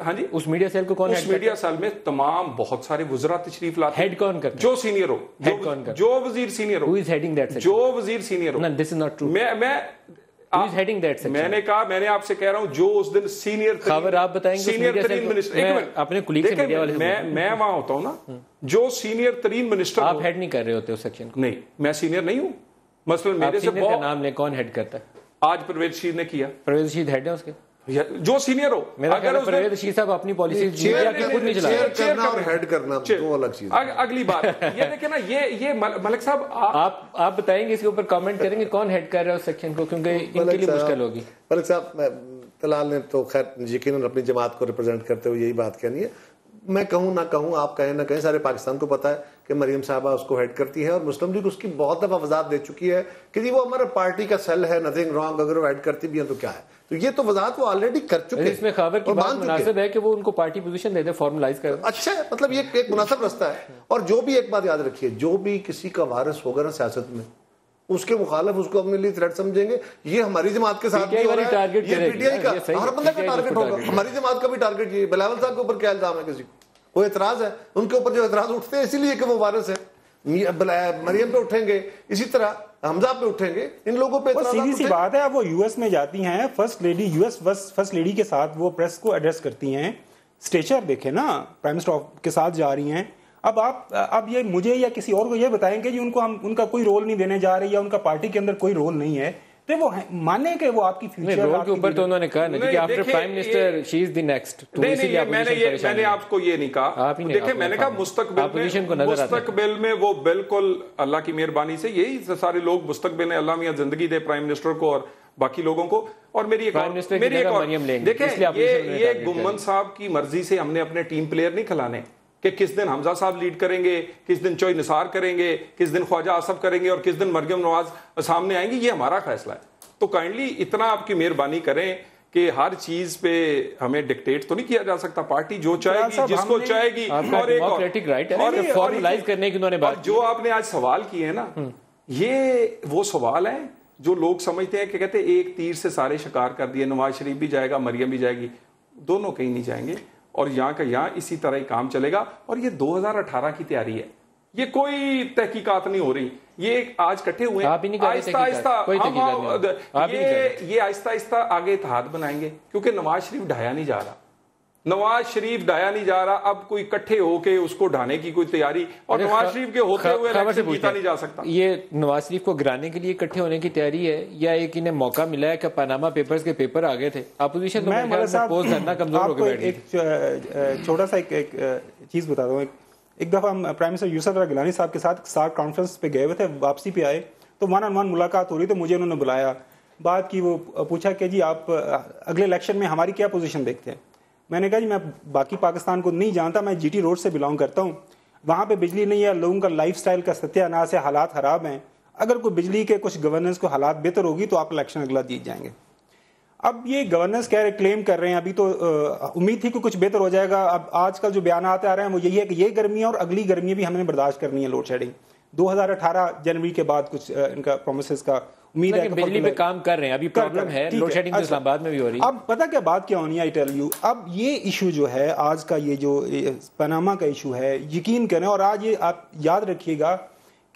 हाँ जी, उस मीडिया सेल को कौन हेड करता है? उस मीडिया सेल में तमाम बहुत सारे वुज़रा तशरीफ लाते हैं। हेड कौन करता है? जो सीनियर हो, हेड कौन करता है? जो वजीर सीनियर हो। Who is heading that section? जो वजीर सीनियर हो। No, this is not true. मैं Who is heading that section? मैंने कहा, मैंने आपसे कह रहा हूं जो उस दिन सीनियर खबर आप बताएंगे, सीनियर तरीन मिनिस्टर, एक मिनट अपने कुलीग से मीडिया वाले मैं वहां होता हूं ना, जो सीनियर तरीन मिनिस्टर, आप हेड नहीं कर रहे होते उस सेक्शन को? नहीं, मैं सीनियर नहीं हूं। मसलन मेरे से बहुत नाम ले, कौन हेड करता है? आज परवेज रशीद ने किया। परवेज रशीद हेड है उसके? जो सीनियर हो। मेरा ख्याल है परवेज रशीद साहब अपनी पॉलिसी खुद नहीं चला रहे। चेयर करना और हेड करना दो अलग चीज। अगली बात ये देखिए ना, ये मलिक साहब आप बताएंगे, इसके ऊपर कमेंट करेंगे कौन हेड कर रहा है उस सेक्शन को, क्योंकि इनके लिए मुश्किल होगी। मलिक साहब, तलाल ने तो खैर यकीनन अपनी जमात को रिप्रेजेंट करते हुए यही बात कहनी है। मैं कहूं ना कहूं, आप कहें ना कहें, सारे पाकिस्तान को पता है कि मरियम साहबा उसको हेड करती है और मुस्लिम लीग उसकी बहुत दफा वजाहत दे चुकी है कि जी वो हमारा पार्टी का सेल है, नथिंग रॉन्ग, अगर वो हेड करती भी है तो क्या है। तो ये तो वजाहत वो ऑलरेडी कर चुके हैं। इसमें खबर की बात मुनासिब है कि वो उनको पार्टी पोजीशन दे दे, फॉर्मलाइज कर। अच्छा है, मतलब ये एक मुनासिब रास्ता है। और जो भी एक बात याद रखिए, जो भी किसी का वारिस होगा ना सियासत में, उसके मुखालिफ उसको अपने लिए थ्रेट समझेंगे। ये हमारी जमात के साथ भी हो रहा है, ये पीटीआई का हर बंदा का टारगेट होगा। हमारी जमात का भी टारगेट ये। बिलावल साहब के ऊपर क्या इल्जाम है? किसी को कोई एतराज है? उनके ऊपर जो एतराज उठते हैं इसीलिए कि वो वारिस है। मरियम पे उठेंगे, इसी तरह हमजा पे उठेंगे, इन लोगों पे सीधी सी बात है। वो यूएस में जाती हैं, first lady, US first lady के साथ वो प्रेस को एड्रेस करती हैं। स्टेचर देखे ना, प्राइम मिनिस्टर के साथ जा रही हैं। अब ये मुझे या किसी और को ये बताएंगे जी उनका कोई रोल नहीं देने जा रही, या उनका पार्टी के अंदर कोई रोल नहीं है, तो वो माने कि वो आपकी फ्यूचर रोल के ऊपर तो उन्होंने कहा कि after prime minister she is the next. मैंने आपको ये नहीं कहा। देखिए, मैंने कहा मुस्तकबिल में वो बिल्कुल अल्लाह की मेहरबानी से यही सारे लोग मुस्तकबिल में अल्लाह मियां जिंदगी दे प्राइम मिनिस्टर को और बाकी लोगों को। और मेरी एक देखिए, ये गुम्मन साहब की मर्जी से हमने अपने टीम प्लेयर नहीं खिलाने कि किस दिन हमजा साहब लीड करेंगे, किस दिन चोई निसार करेंगे, किस दिन ख्वाजा आसफ करेंगे और किस दिन मरियम नवाज सामने आएंगी। ये हमारा फैसला है। तो काइंडली इतना आपकी मेहरबानी करें कि हर चीज पे हमें डिक्टेट तो नहीं किया जा सकता। पार्टी जो चाहेगी, जिसको चाहेगी, और एक राइट है फॉर्मलाइज करने की उन्होंने बात। जो आपने आज सवाल किए हैं ना, ये वो सवाल है जो लोग समझते हैं कि कहते हैं एक तीर से सारे शिकार कर दिए, नवाज शरीफ भी जाएगा, मरियम भी जाएगी। दोनों कहीं नहीं जाएंगे और यहाँ का यहाँ इसी तरह ही काम चलेगा। और ये 2018 की तैयारी है, ये कोई तहकीकात नहीं हो रही। ये आज इकट्ठे हुए आहिस्ता आहिस्ता ये आहिस्ता आहिस्ता आगे इत्तेहाद बनाएंगे, क्योंकि नवाज शरीफ ढाया नहीं जा रहा। नवाज शरीफ ढाया नहीं जा रहा। अब कोई इकट्ठे होके उसको ढाने की कोई तैयारी, और नवाज शरीफ के होते हुए जीता नहीं जा सकता। ये नवाज शरीफ को गिराने के लिए इकट्ठे होने की तैयारी है, या एक इन्हें मौका मिला है कि पनामा पेपर्स के पेपर आ गए थे, अपोजिशन कमजोर हो गई। एक छोटा सा एक चीज बता दूं। एक दफा हम प्राइम मिनिस्टर यूसुफ गिलानी साहब के साथ सार्क कॉन्फ्रेंस पे गए हुए थे, वापसी पे आए तो 1-on-1 मुलाकात हो रही, तो मुझे उन्होंने बुलाया, बात की, वो पूछा कि जी आप अगले इलेक्शन में हमारी क्या पोजीशन देखते हैं। मैंने कहा जी मैं बाकी पाकिस्तान को नहीं जानता, मैं जीटी रोड से बिलोंग करता हूँ, वहाँ पे बिजली नहीं है, लोगों का लाइफस्टाइल का सत्यानाश है, हालात खराब हैं। अगर कोई बिजली के कुछ गवर्नेंस को हालात बेहतर होगी तो आप इलेक्शन अगला जीत जाएंगे। अब ये गवर्नेंस क्लेम कर रहे हैं, अभी तो उम्मीद थी कि कुछ बेहतर हो जाएगा। अब आजकल जो बयान आ रहे हैं वो यही है कि ये गर्मी और अगली गर्मी भी हमें बर्दाश्त करनी है, लोड शेडिंग। 2018 जनवरी के बाद कुछ इनका प्रोमिसेस का उम्मीद है कि बिजली पे काम कर रहे हैं। अभी प्रॉब्लम है, लोड शेडिंग तो इस्लामाबाद में भी हो रही है। अब पता क्या बात क्या होनी है, आई टेल यू। अब ये इशू जो है आज का, ये जो पनामा का इशू है, यकीन करें, और आज ये आप याद रखिएगा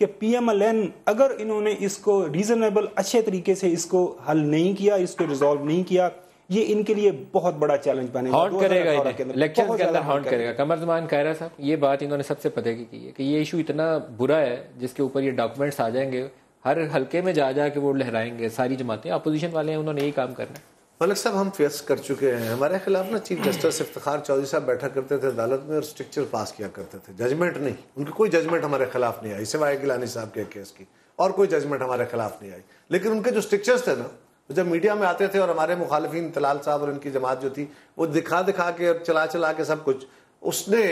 कि PMLN अगर इन्होंने इसको रीजनेबल अच्छे तरीके से इसको हल नहीं किया, इसको रिजॉल्व नहीं किया, ये इनके लिए बहुत बड़ा चैलेंज बनेगा। हॉन्ट करेगा, इलेक्शन के अंदर हॉन्ट करेगा। कमरजमान कायरा साहब, ये बात इन्होंने सबसे पते की है कि ये इशू इतना बुरा है जिसके ऊपर ये डॉक्यूमेंट्स आ जाएंगे, हर हल्के में जा के वो लहराएंगे सारी जमातें, अपोजिशन वाले हैं, उन्होंने यही काम करना है। मलिक साहब, हम फेस कर चुके हैं, हमारे खिलाफ ना चीफ जस्टिस इफ्तिखार चौधरी साहब बैठा करते थे अदालत में और स्ट्रिक्चर पास किया करते थे, जजमेंट नहीं, उनकी कोई जजमेंट हमारे खिलाफ नहीं आई सिवाय गिलानी साहब के केस की, और कोई जजमेंट हमारे खिलाफ नहीं आई। लेकिन उनके जो स्ट्रिक्चर्स थे ना, जब मीडिया में आते थे और हमारे मुखालिफिन तलाल साहब और इनकी जमात जो थी वो दिखा के और चला के सब कुछ, उसने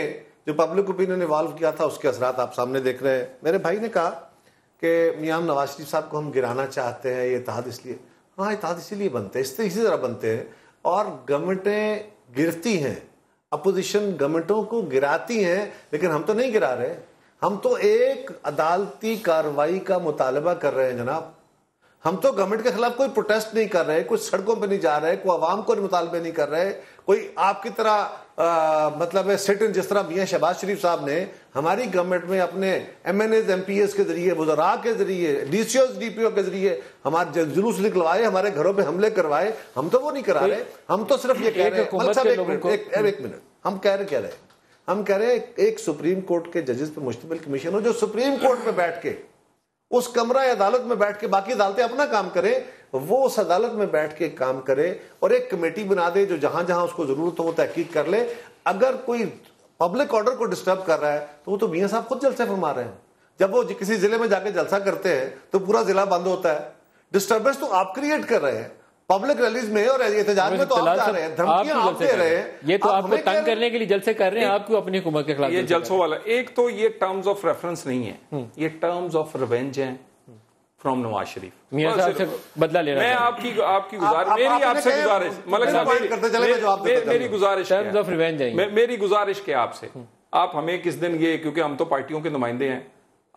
जो पब्लिक ओपिनियन इवॉल्व किया था उसके असरात आप सामने देख रहे हैं। मेरे भाई ने कहा कि मियां नवाज शरीफ साहब को हम गिराना चाहते हैं, ये इत्तेहाद इसलिए, हाँ इत्तेहाद इसीलिए बनते हैं, इसी तरह बनते हैं, और गवर्नमेंटें गिरती हैं, अपोजिशन गवर्नमेंटों को गिराती हैं, लेकिन हम तो नहीं गिरा रहे, हम तो एक अदालती कार्रवाई का मुतालबा कर रहे हैं जनाब। हम तो गवर्नमेंट के खिलाफ कोई प्रोटेस्ट नहीं कर रहे, कोई सड़कों पे नहीं जा रहे, कोई आवाम को मुतालबे नहीं कर रहे, कोई आपकी तरह मतलब है सिट इन, जिस तरह मियां शहबाज शरीफ साहब ने हमारी गवर्नमेंट में अपने MNAs MPs के जरिए, वज़रा के जरिए, DCOs DPO के जरिए हमारे जुलूस निकलवाए, हमारे घरों पे हमले करवाए, हम तो वो नहीं करा रहे। हम तो सिर्फ ये कह रहे हैं, एक मिनट, हम कह रहे क्या रहे, हम कह रहे हैं एक सुप्रीम कोर्ट के जजेस पे मुश्तमिल कमीशन हो जो सुप्रीम कोर्ट में बैठ के, उस कमरा अदालत में बैठ के, बाकी अदालतें अपना काम करें, वो उस अदालत में बैठ के काम करे और एक कमेटी बना दे जो जहां जहां उसको जरूरत हो वो तहकीक कर ले। अगर कोई पब्लिक ऑर्डर को डिस्टर्ब कर रहा है तो वो तो मियां साहब खुद जलसे फरमा रहे हैं। जब वो किसी जिले में जाके जलसा करते हैं तो पूरा जिला बंद होता है। डिस्टर्बेंस तो आप क्रिएट कर रहे हैं पब्लिक रैलीज में और एहतजाज में, तो आप जा रहे हैं, धमकियां आप दे रहे हैं, ये तो आपको तंग करने के लिए जलसे कर रहे हैं, आपको अपनी हुकूमत के खिलाफ ये जलसों वाला। एक तो ये टर्म्स ऑफ रेफरेंस नहीं है, ये टर्म्स ऑफ रिवेंज है फ्रॉम नवाज शरीफ। मियां साहब से बदला लेना, मैं आपकी गुजारिश, मेरी आपसे गुजारिश, मलिक साहब मेरी गुजारिश, टर्म्स ऑफ रिवेंज है, मेरी गुजारिश के आपसे, आप हमें किस दिन ये, क्योंकि हम तो पार्टियों के नुमाइंदे हैं,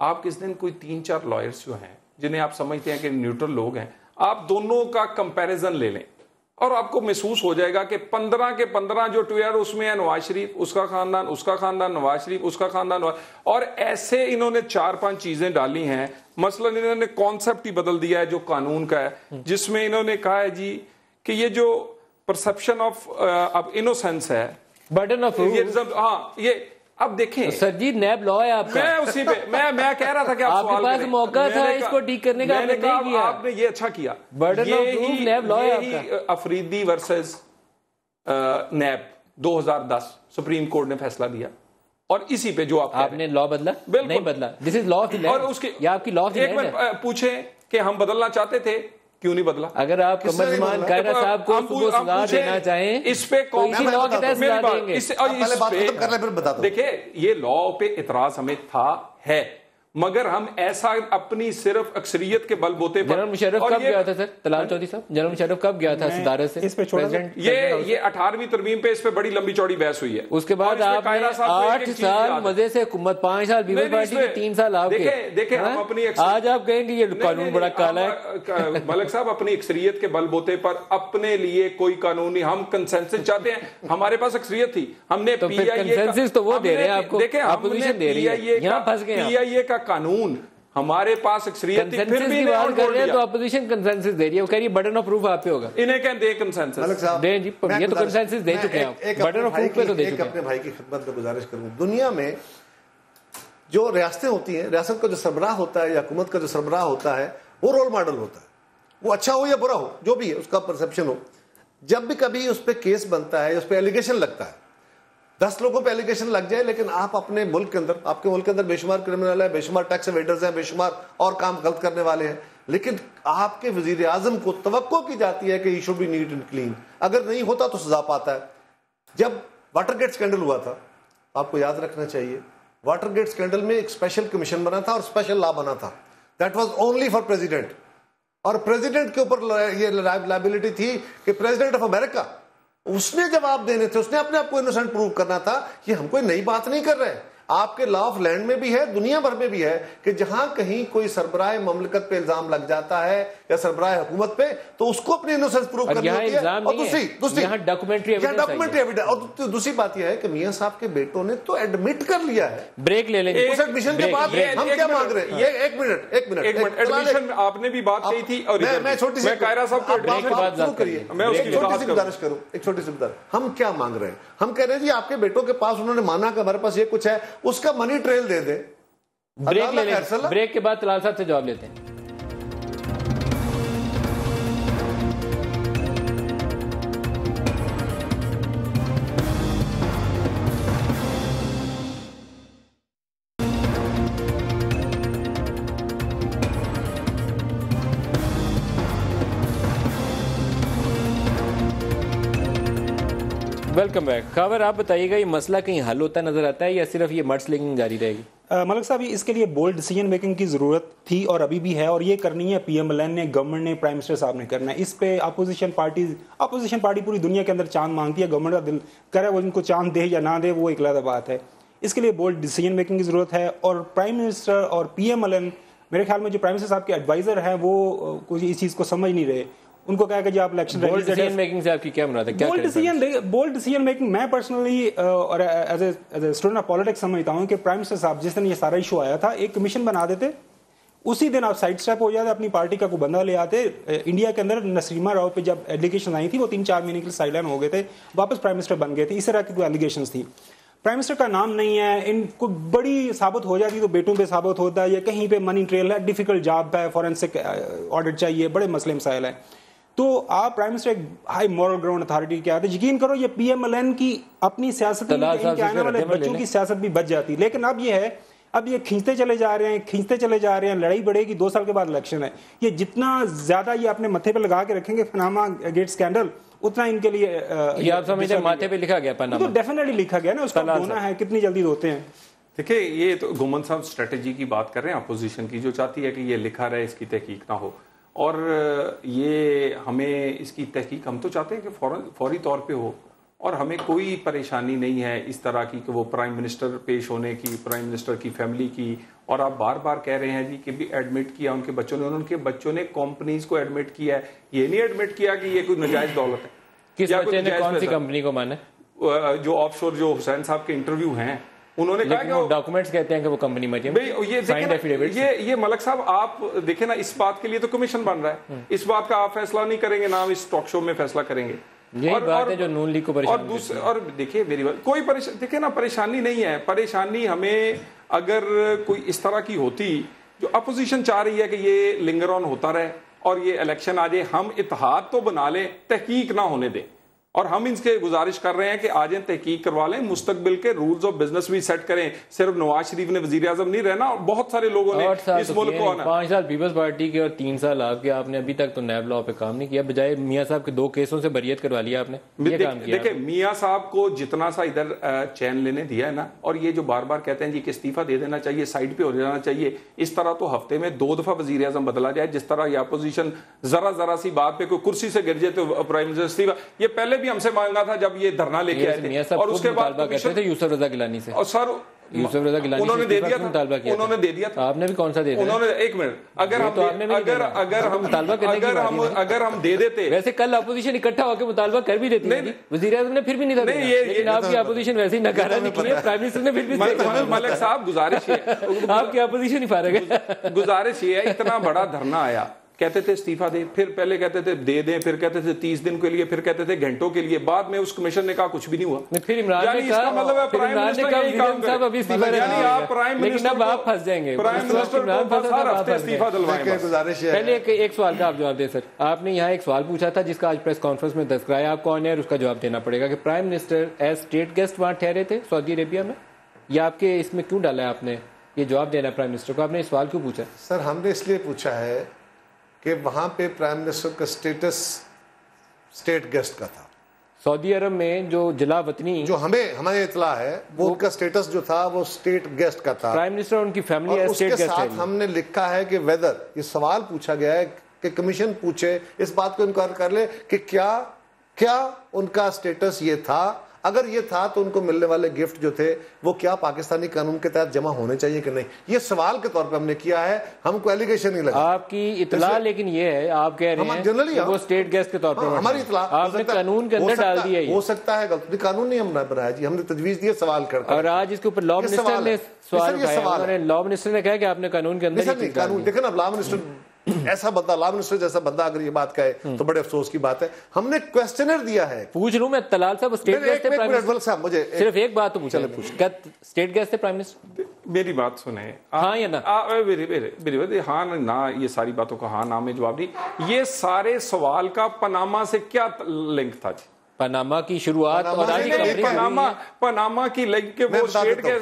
आप किस दिन कोई 3-4 लॉयर्स जो हैं जिन्हें आप समझते हैं कि न्यूट्रल लोग हैं, आप दोनों का कंपैरिजन ले लें और आपको महसूस हो जाएगा कि 15 के 15 जो ट्वेयर उसमें है नवाज शरीफ, उसका खानदान नवाज शरीफ, उसका खानदान, और ऐसे इन्होंने 4-5 चीजें डाली हैं। मसलन इन्होंने कॉन्सेप्ट ही बदल दिया है जो कानून का है, जिसमें इन्होंने कहा है जी कि ये जो परसेप्शन ऑफ इनोसेंस है, बर्डन ऑफ प्रूफ, हाँ ये अब देखें सर जी नैब लॉ है आपका, मैं उसी पे मैं कह रहा था कि आप आपके पास मौका था इसको ठीक करने का, आपने नहीं किया, आपने ये अच्छा किया। Burden of proof NAB law है आपका। Afridi versus NAB 2010 supreme court ने फैसला दिया और इसी पे जो आपने लॉ बदला, नहीं बदला, this is law of the land, और उसके ये आपकी लॉ ऑफ द लैंड है। पूछे कि हम बदलना चाहते थे, क्यों नहीं बदला? अगर आप कमरजमान कायरा साहब को सजा देना चाहें इस पे इसी लॉ के तहत सजा देंगे। देखिए ये लॉ पे इतराज हमें था है, मगर हम ऐसा अपनी सिर्फ अक्सरियत के बलबूते पर। जनरल मुशर्रफ कब गया था सर, तलाल चौधरी साहब, जनरल मुशर्रफ कब गया था सदारत से? इस पे प्रेसिडेंट ये 18वीं तरमीम पे इस पे बड़ी लंबी चौड़ी बहस हुई है। उसके बाद आपने 8 साल मजे से हुकूमत, 5 साल पीपल्स पार्टी के, 3 साल आपके। देखें हम अपनी आज आप कहेंगे ये कानून बड़ा काला है। मलिक साहब अपनी अक्सरियत के बलबूते पर अपने लिए कोई कानून नहीं, हम कंसेंसस चाहते हैं, हमारे पास अक्सरियत थी, हमने कंसेंसस तो वो दे रहे हैं आपको, देखें अपोजिशन दे रही है, यहां फंस गए। PIA का कानून हमारे पास अक्सरियत थी, फिर भी बात कर रहे हैं तो अपोजिशन कंसेंसस दे रही है, वो कह रही है बर्डन ऑफ प्रूफ आप पे होगा, इन्हें कह दे कंसेंसस दें जी, ये तो कंसेंसस दे चुके हैं, बर्डन ऑफ प्रूफ पे तो दे चुके हैं। अपने भाई की खिदमत में गुजारिश करूं, दुनिया में जो रियासतें होती हैं, रियासत का जो सरबराह होता है या हुकूमत का जो सरबराह होता है वो रोल मॉडल होता है, वो अच्छा हो या बुरा हो, जो भी है उसका परसेप्शन हो। जब भी कभी उस पर केस बनता है, उस पर एलिगेशन लगता है, 10 लोगों पे एलिगेशन लग जाए, लेकिन आप अपने मुल्क के अंदर, आपके मुल्क के अंदर बेशुमार क्रिमिनल है, बेशुमार टैक्स एवेडर्स हैं, बेशुमार और काम गलत करने वाले हैं, लेकिन आपके वजीर आजम को तवक्को की जाती है कि he should be neat and clean. अगर नहीं होता तो सजा पाता है। जब वाटरगेट स्कैंडल हुआ था, आपको याद रखना चाहिए, वाटरगेट स्कैंडल में एक स्पेशल कमीशन बना था और स्पेशल लॉ बना था, that was only for president, और प्रेसिडेंट के ऊपर ये लायबिलिटी थी कि प्रेसिडेंट ऑफ अमेरिका, उसने जवाब देने थे, उसने अपने आप को इनोसेंट प्रूव करना था। ये हम कोई नई बात नहीं कर रहे, आपके लॉ ऑफ लैंड में भी है, दुनिया भर में भी है कि जहां कहीं कोई सरबराह ममलकत पे इल्जाम लग जाता है या सरबराह हुकूमत पे, तो उसको अपनी इनोसेंस प्रूव करनी होती है। और दूसरी डॉक्यूमेंट्री एविडेंस। और दूसरी बात यह है कि मियां साहब के बेटों ने तो एडमिट कर लिया है। ब्रेक ले लेंगे उस एडमिशन के बाद हम क्या मांग रहे हैं? ये एक मिनट एडमिशन आपने भी बात कही थी, और मैं छोटी सी कायरा साहब को करिए, मैं एक छोटी सी गुजारिश करूं, एक छोटी सी गुजारिश। हम क्या मांग रहे हैं? हम कह रहे हैं जी आपके बेटों के पास, उन्होंने माना कि हमारे पास ये कुछ है, उसका मनी ट्रेल दे दे। ब्रेक ले लेंगे, ब्रेक के बाद तलाल साहब से जवाब लेते हैं। Welcome back. खबर आप बताइएगा, ये मसला कहीं हल होता नजर आता है या सिर्फ ये मडस्लिंगिंग जारी रहेगी? मलिक साहब, इसके लिए बोल्ड डिसीजन मेकिंग की जरूरत थी और अभी भी है, और ये करनी है पीएमएलएन ने, गवर्नमेंट ने, प्राइम मिनिस्टर साहब ने करना है। इस पे अपोजिशन पार्टी पूरी दुनिया के अंदर चांद मांगती है, गवर्नमेंट का दिल करे वो इनको चांद दे या ना दे, वो एक अलग बात है। इसके लिए बोल्ड डिसीजन मेकिंग की जरूरत है, और प्राइम मिनिस्टर और पीएमएलएन, मेरे ख्याल में जो प्राइम मिनिस्टर साहब के एडवाइजर हैं वो कुछ इस चीज को समझ नहीं रहे। उनको कहा कि आप इलेक्शन बोल्ड डिसीजन मेकिंग से आपकी क्या मुराद है? बोल्ड डिसीजन मेकिंग मैं पर्सनली और as a student of politics समझता हूं कि प्राइम मिनिस्टर साहब जिस दिन ये सारा इशू आया था, एक कमीशन बना देते, उसी दिन आप साइड स्टेप हो जाते, अपनी पार्टी का कोई बंदा ले आते। इंडिया के अंदर नसीमा राव पे जब एलिगेशन आई थी, वो 3-4 महीने के लिए साइडलाइन हो गए थे, वापस प्राइम मिनिस्टर बन गए थे, इस तरह की कोई एलिगेशन थी। प्राइम मिनिस्टर का नाम नहीं है, इनको बड़ी साबित हो जाती तो बेटों पे साबित होता है, या कहीं पे मनी ट्रेल है, डिफिकल्ट जॉब है, फॉरेंसिक ऑडिट चाहिए, बड़े मसले मसाइल है। तो आप प्राइम मिनिस्टर एक हाई मॉरल ग्राउंड अथॉरिटी के आते, यकीन करो ये पीएमएलएन की अपनी सियासत में आने वाले बच्चों की सियासत भी बच जाती। लेकिन अब ये है, अब ये खींचते चले जा रहे हैं, लड़ाई बढ़ेगी, 2 साल के बाद इलेक्शन है। ये जितना ज्यादा ये अपने मथे पे लगा के रखेंगे पनामा गेट स्कैंडल, उतना इनके लिए ये आप समझते माथे पे लिखा गया पनामा? तो डेफिनेटली लिखा गया ना, उसका होना है, कितनी जल्दी होते हैं। देखिए, ये तो घुमन साहब स्ट्रेटेजी की बात कर रहे हैं अपोजिशन की, जो चाहती है कि ये लिखा रहे, इसकी तहकीक ना हो, और ये हमें इसकी तहकीक हम तो चाहते हैं कि फौरी तौर पे हो, और हमें कोई परेशानी नहीं है इस तरह की कि वो प्राइम मिनिस्टर पेश होने की, प्राइम मिनिस्टर की फैमिली की। और आप बार बार कह रहे हैं जी कि भी एडमिट किया उनके बच्चों ने, उनके बच्चों ने कंपनीज को एडमिट किया है, ये नहीं एडमिट किया कि ये कोई नाजायज दौलत है। किस बच्चे ने कौन सी कंपनी को माना? जो ऑफशोर, जो हुसैन साहब के इंटरव्यू हैं, उन्होंने कहा कि डॉक्यूमेंट्स कहते हैं कि वो कंपनी मत ये मलक साहब, आप देखें ना, इस बात के लिए तो कमीशन बन रहा है, इस बात का आप फैसला नहीं करेंगे ना, हम इस टॉक शो में फैसला करेंगे। यही बात है जो नून लीग को परेशान। और देखिए मेरी बात, कोई देखिए ना, परेशानी नहीं है। परेशानी हमें अगर कोई इस तरह की होती, जो अपोजिशन चाह रही है कि ये लिंगर ऑन होता रहे और ये इलेक्शन आ जाए, हम इत्तेहाद तो बना लें, तहकीक ना होने दें, और हम इनके गुजारिश कर रहे हैं कि आज तहकीक करवा लें, मुस्तकबिल के रूल्स ऑफ बिजनेस भी सेट करें। सिर्फ नवाज शरीफ ने वजीर आजम नहीं रहना, बहुत सारे लोगों ने इस मुल्क को आना। 5 साल पीपल्स पार्टी के और 3 साल आपके, आपने अभी तक तो नैब लॉ पे काम नहीं किया, बजाय मियां साहब के 2 केसों से बरियत करवा लिया आपने। देखिए, मियां साहब को जितना सा इधर चैन लेने दिया है ना, और ये जो बार बार कहते हैं जी कि इस्तीफा दे देना चाहिए, साइड पे हो जाना चाहिए, इस तरह तो हफ्ते में 2 दफा वजीर आजम बदला जाए। जिस तरह ये अपोजिशन जरा सी बात पे कोई कुर्सी से गिर जाए तो प्राइम मिनिस्टर इस्तीफा, ये पहले भी हमसे मांगा था जब ये धरना लेके आए थे, और उसके बाद कहते थे यूसुफ रजा गिलानी से, और सर यूसुफ रजा गिलानी उन्होंने दे दिया था, उन्होंने दे दिया था। आपने भी कौन सा दे दिया? उन्होंने, एक मिनट, अगर हम दे देते, वैसे कल अपोजिशन इकट्ठा होकर मुतालबा कर भी देती है, वजीर आज़म ने फिर भी नहीं था, लेकिन आपकी अपोजिशन वैसे ही नकारा नहीं किया, प्राइम मिनिस्टर ने फिर भी। मलिक साहब, गुजारिश है, आपकी अपोजिशन ही फारग है, गुजारिश ये है, इतना बड़ा धरना आया, कहते थे इस्तीफा दे, फिर पहले कहते थे दे दें, फिर कहते थे 30 दिन के लिए, फिर कहते थे घंटों के लिए, बाद में उस कमीशन ने कहा कुछ भी नहीं हुआ। फिर इमरान ने कहा, मतलब है प्राइम मिनिस्टर यही काम करे, अभी इस्तीफा, यानी आप प्राइम मिनिस्टर, अब आप फंस जाएंगे, प्राइम मिनिस्टर को हर हफ्ते इस्तीफा दिलवाएं। पहले एक सवाल का आप जवाब दे सर। आपने यहाँ एक सवाल पूछा था जिसका आज प्रेस कॉन्फ्रेंस में तज़किरा आप कौन है, और उसका जवाब देना पड़ेगा कि prime minister as state guest वहाँ ठहरे थे सऊदी अरेबिया में, या आपके इसमें क्यों डाला है आपने ये जवाब देना प्राइम मिनिस्टर को? आपने सवाल क्यों पूछा? सर, हमने इसलिए पूछा है कि वहां पे प्राइम मिनिस्टर का स्टेटस स्टेट गेस्ट का था। सऊदी अरब में जो जिला वतनी, जो हमें इतला है, वो उनका स्टेटस जो था वो स्टेट गेस्ट का था। प्राइम मिनिस्टर उनकी फैमिली और उसके साथ हमने लिखा है कि वेदर, ये सवाल पूछा गया है कि कमीशन पूछे, इस बात को इनकार कर ले कि क्या उनका स्टेटस ये था अगर ये था तो उनको मिलने वाले गिफ्ट जो थे वो क्या पाकिस्तानी कानून के तहत जमा होने चाहिए कि नहीं, ये सवाल के तौर पे हमने किया है, हमको एलिगेशन नहीं लगा। आपकी इतला लेकिन ये है, आप कह रहे हैं जनरली वो स्टेट गेस्ट के तौर पर हमारी इतला आपने कानून के अंदर डाल दिया, हो सकता है गलत, कानून नहीं हमने बनाया जी, हमने तजवीज दी सवाल करके। और आज इसके ऊपर लॉ मिनिस्टर ने सवाल उठाया, लॉ मिनिस्टर ने कहा कि आपने कानून के अंदर कानून देखे ना, लॉ मिनिस्टर ऐसा बंदा, लॉ मिनिस्टर जैसा बंदा अगर ये बात कहे तो बड़े अफसोस की बात है। हमने क्वेश्चनर दिया है। पूछ लूं मैं तलाल साहब, स्टेट गेस्ट थे प्राइम मिनिस्टर साहब, मुझे सिर्फ एक बात तो पूछे, क्या स्टेट गेस्ट थे प्राइम मिनिस्टर? मेरी बात सुने, हाँ या ना? मेरी हाँ ना, ये सारी बातों का हाँ ना में जवाब नहीं। ये सारे सवाल का पनामा से क्या लिंक था जी? पनामा की शुरुआत और आज की पनामा की लिंक के वो स्टेट के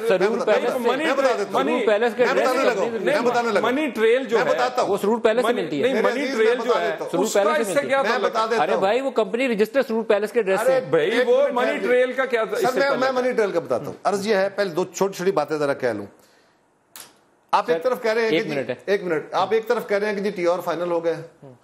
मनी ट्रेल जो है वो सरूर पैलेस से मिलती है। नहीं, मनी ट्रेल जो है उसका इससे क्या ताल्लुक? अरे भाई वो कंपनी रजिस्टर सरूर पैलेस के एड्रेस से। भाई वो मनी ट्रेल का क्या? मैं मनी ट्रेल का बताता हूँ। अर्ज ये है, पहले दो छोटी छोटी बातें जरा कह लूं। आप एक तरफ कह रहे हैं कि एक मिनट, आप एक तरफ कह रहे हैं कि जी टीओआर फाइनल हो गए,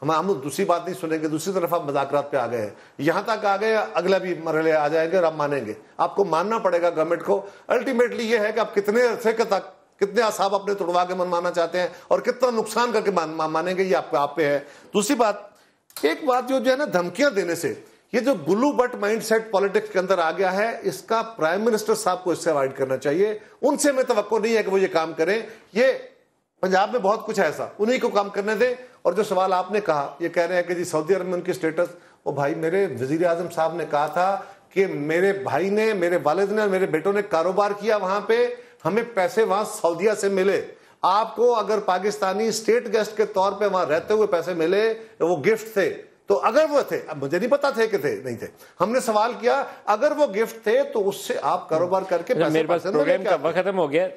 हम दूसरी बात नहीं सुनेंगे, दूसरी तरफ आप मज़ाकरात पे आ गए हैं, यहां तक आ गए, अगला भी मरहले आ जाएंगे और आप मानेंगे। आपको मानना पड़ेगा गवर्नमेंट को। अल्टीमेटली ये है कि आप कितने अरसे तक कितने असाब अपने तोड़वा के मनवाना चाहते हैं और कितना नुकसान करके मानेंगे, ये आप पे है। दूसरी बात, एक बात जो है ना, धमकियां देने से ये जो गुल्लू बट माइंडसेट पॉलिटिक्स के अंदर आ गया है, इसका प्राइम मिनिस्टर साहब को इससे अवॉइड करना चाहिए। उनसे मैं तवक्को नहीं है कि वो ये काम करें। ये पंजाब में बहुत कुछ है ऐसा, उन्हीं को काम करने दें। और जो सवाल आपने कहा, ये कह रहे हैं कि जी सऊदी अरब में उनकी स्टेटस, वो भाई मेरे वजीर आजम साहब ने कहा था कि मेरे भाई ने, मेरे वालिद ने और मेरे बेटों ने कारोबार किया वहां पे, हमें पैसे वहां सऊदीया से मिले। आपको अगर पाकिस्तानी स्टेट गेस्ट के तौर पे वहां रहते हुए पैसे मिले, वो गिफ्ट थे, तो अगर वो थे, अब मुझे नहीं पता थे कि थे नहीं थे, हमने सवाल किया अगर वो गिफ्ट थे तो उससे आप कारोबार करके पैसे। मेरे पास प्रोग्राम का वक्त खत्म हो गया।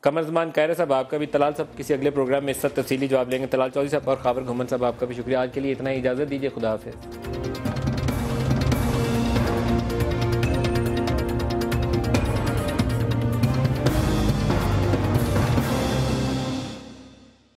कमरजमान कायरे साहब, आपका भी, तलाल साहब किसी अगले प्रोग्राम में इससे तफसीली जवाब लेंगे। तलाल चौधरी साहब और खाबर घुमन साहब, आपका भी शुक्रिया। आज के लिए इतना ही, इजाजत दीजिए, खुदा हाफिज़।